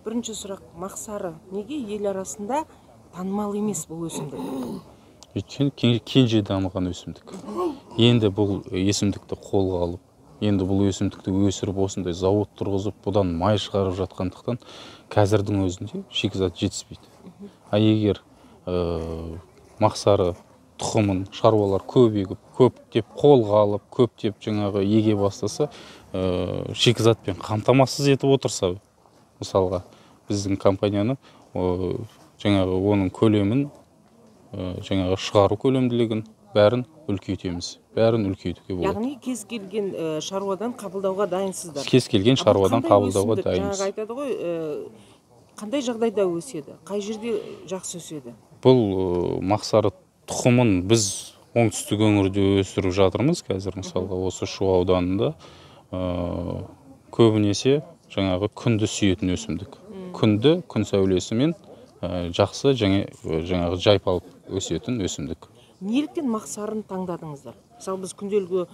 Бірінші сұрақ, мақсары неге ел арасында танымал емес бұл өсімдік? Өйткені кенже дамыған өсімдік. Енді бұл өсімдікті қолға алып, енді бұл өсімдікті өсіріп осындай зауыт тұрғызып, бұдан май шығарып жатқандықтан қазірдің өзінде шикізат жетіспейді. А егер мақсары тұқымын шаруалар көптеп қолға алып, көптеп жаңағы еге бастаса, шикізатпен қамтамасыз етіп отырса, мысалға біздің компанияны жаңағы оның көлемін, жаңағы шығару көлемділігін бәрін үлкейтеміз. Бәрін үлкейтуге болады. Яғни кез келген шаруадан қабылдауға дайынсыздар. Кез келген шаруадан қабылдауға дайынбыз. Жаңағы айтады ғой, қандай жағдайда өседі? Қай жерде жақсы өседі? Бұл мақсары тұқымын біз оңтүстік өңірде өсіріп жатырмыз қазір. Мысалға осы Шу ауданында көбінесе жаңағы күнді сүйетін өсімдік. Күнді, күн сәулесімен жақсы жаңағы жайпалып өсетін өсімдік. Неліктен мақсарын таңдадыңыздар? Мысалы біз күнделігі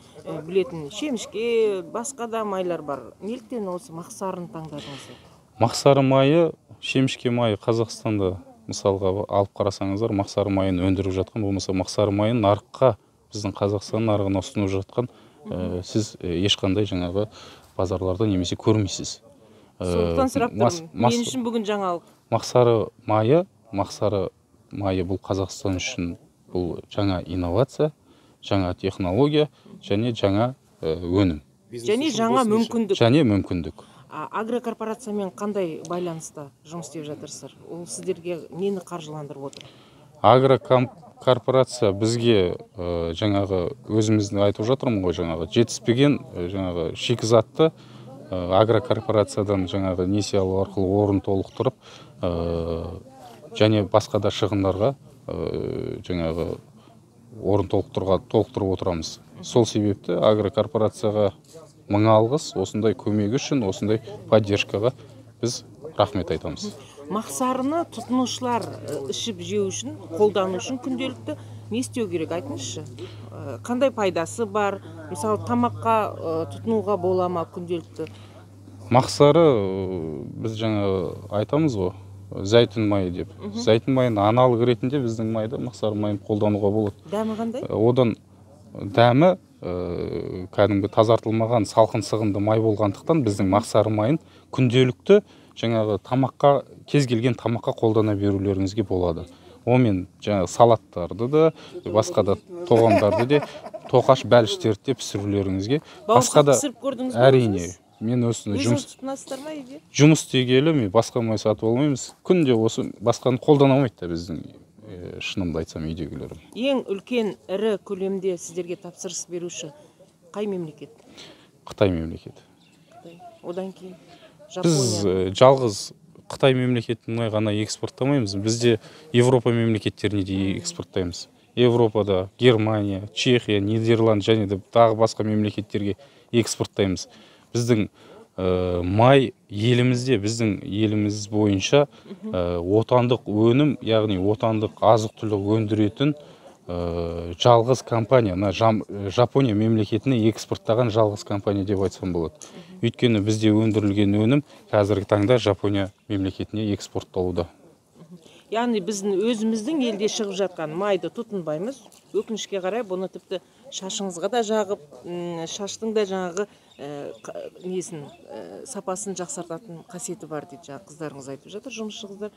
білетін шемішке, басқа да майлар бар. Неліктен осы мақсарын таңдадыңыздар? Мақсары майы, шемішке майы Қазақстанда мысалға алып қарасаңыздар, мақсары майын өндіріп жатқан, болмаса мақсары майын нарыққа, біздің Қазақстан нарығына ұсынып жатқан сіз ешқандай жаңағы базарларда немесе көрмейсіз. Сондықтан сұрақ тұрмын, мен үшін бүгін жаңалық. Мақсары майы бұл Қазақстан үшін бұл жаңа инновация, жаңа технология және жаңа өнім. Және жаңа мүмкіндік. Және мүмкіндік. Агрокорпорациямен қандай байланыста жұмыс істеп жатырсыздар? Ол сіздерге нені қаржыландырып отыр? Агрокорпорация бізге жаңағы өзімізді айтып жатырмын ғой, жаңағы жетіспеген жаңағы шикізатты агрокорпорациядан жаңағы несие алу арқылы орын толықтырып, және басқа да шығындарға жаңағы орын толықтырып отырамыз. Сол себепті агрокорпорацияға мың алғыс, осындай көмегі үшін, осындай поддержкаға біз рахмет айтамыз. Мақсарыны тұтынушылар ішіп жеу үшін, қолдану үшін күнделікті не істеу керек, айтыңызшы? Қандай пайдасы бар? Мысалы, тамаққа тұтынуға бола ма күнделікті? Мақсары біз жаңа айтамыз ғой, зәйтүн майы деп. Зәйтүн майын аналог ретінде біздің майды, мақсары майын қолдануға болады. Дәмі қандай? Одан дәмі кәдімгі тазартылмаған салқын сығымды май болғандықтан біздің мақсары майын күнделікті жаңағы тамаққа, кез келген тамаққа қолдана берулеріңізге болады. Онымен жаңағы салаттарды да, басқа да тоғамдарды да, тоқаш бәліштерді де пісірулеріңізге. Бауырсақ пісіріп көрдіңіз бе? Әрине. Мен осыны жұмыс істегелі, мен басқа май сатып алмаймыз. Күнде осы басқаны қолдана алмайды да біздің, шынымды айтсам, үйдегілерім. Ең үлкен ірі көлемде сіздерге тапсырыс беруші қай мемлекет? Қытай мемлекеті. Одан кейін біз жалғыз Қытай мемлекетіне ғана экспорттамаймыз. Бізде Европа мемлекеттеріне де экспорттаймыз. Европада Германия, Чехия, Нидерланд және де тағы басқа мемлекеттерге экспорттаймыз. Біздің май елімізде, біздің еліміз бойынша отандық өнім, яғни отандық азық-түлік өндіретін жалғыз компания, Жапония мемлекетіне экспорттаған жалғыз компания деп айтсам болады. Өйткені бізде өндірілген өнім қазіргі таңда Жапония мемлекетіне экспортталуда. Яғни біздің өзіміздің елде шығып жатқан майды тұтынбаймыз. Өкінішке қарай, бұны тіпті шашыңызға да жағып, шаштың да жаңағы несін, сапасын жақсартатын қасиеті бар дейді, жаңағы қыздарыңыз айтып жатыр, жұмысшы қыздар.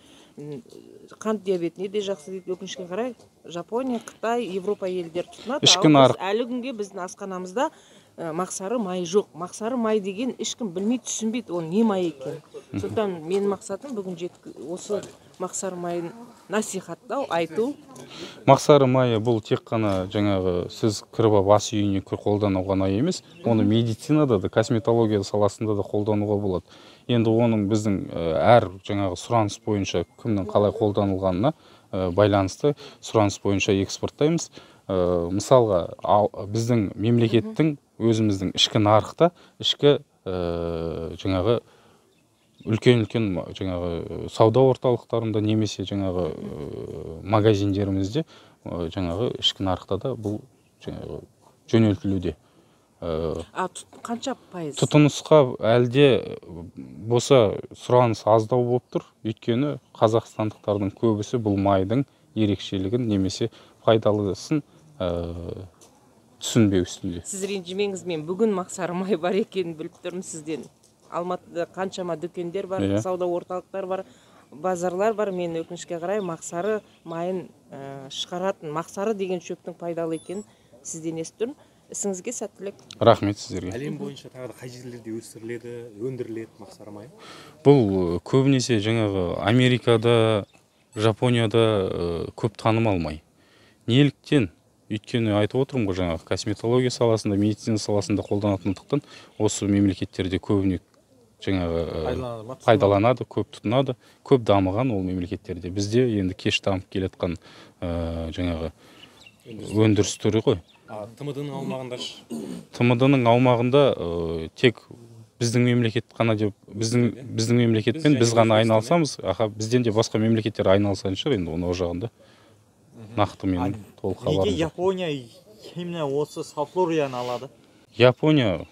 Қант диабетіне де жақсы дейді. Өкінішке қарай, Жапония, Қытай, Европа елдер тұтынады. Әлі күнге біздің асханамызда мақсары май жоқ. Мақсары май деген ешкім білмей түсінбейді, ол не май екен. Сондықтан менің мақсатым бүгін осы мақсары майын насихаттау, айту. Мақсары майы бұл тек қана жаңағы сіз кіріп ас үйіне қолдану ғана емес, оны медицинада да, косметология саласында да қолдануға болады. Енді оның біздің әр жаңағы сұраныс бойынша кімнің қалай қолданылғанына байланысты сұраныс бойынша экспорттаймыз. Мысалға, біздің мемлекеттің өзіміздің ішкі нарықта, ішкі жаңағы үлкен жаңағы сауда орталықтарында немесе жаңағы магазиндерімізде жаңағы ішкі нарықта да бұл жаңағы жөнелтілуде. Қанша пайыз? Тұтынысқа әлде болса сұраныс аздау болып тұр. Өйткені қазақстандықтардың көбісі бұл майдың ерекшелігін немесе пайдалысын түсінбеу үстінде. Сіз ренжімеңіз, мен бүгін Мақсары май бар екенін біліп тұрмын сізден. Алматыда қаншама дүкендер бар, сауда орталықтар бар, базарлар бар. Мен өкінішке қарай Мақсары майын шығаратын, Мақсары деген шөптің пайдалы екенін сізден естіп тұрмын. Ісіңізге сәттілік. Рахмет сіздерге. Әлем бойынша тағы да қай жерлерде өсіріледі, өндіріледі Мақсары майы? Бұл көбінесе жаңағы Америкада, Жапонияда көп танымал май. Неліктен? Өйткені айтып отырмын ғой, жаңағы косметология саласында, медицина саласында қолданатындықтан осы мемлекеттерде көбіне жаңағы пайдаланады, көп тұтынады, көп дамыған ол мемлекеттерде. Бізде енді кеш дамып келатқан жаңағы өндіріс түрі ғой. ТМД-ның аумағында? ТМД-ның аумағында тек біздің мемлекет қана деп, біздің мемлекетпен біз ғана айналысамыз. Бізден де басқа мемлекеттер айналысатын шығар енді оны о жағында. Нақты менің толық хабарым. Неге Япония именно осы салфлорияны алады? Япония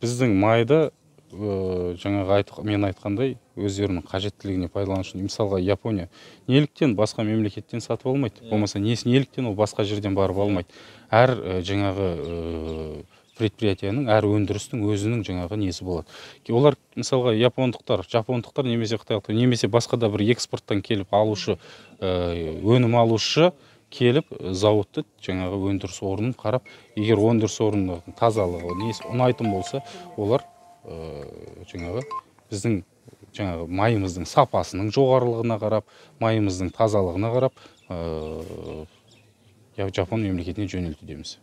біздің майды жаңағы мен айтқандай өздерінің қажеттілігіне пайдалану үшін. Мысалға Япония неліктен басқа мемлекеттен сатып алмайды? Болмаса неліктен ол басқа жерден барып алмайды? Әр жаңағы предприятияның, әр өндірістің өзінің жаңағы несі болады. Олар мысалға жапондықтар немесе қытайлықтар немесе басқа да бір экспорттан келіп алушы, өнім алушы келіп зауытты жаңағы өндіріс орнын қарап, егер өндіріс орнының тазалығы несі ұнайтын болса, олар жаңағы біздің жаңағы майымыздың сапасының жоғарылығына қарап, майымыздың тазалығына қарап, Жапон мемлекетіне жөнелтудеміз.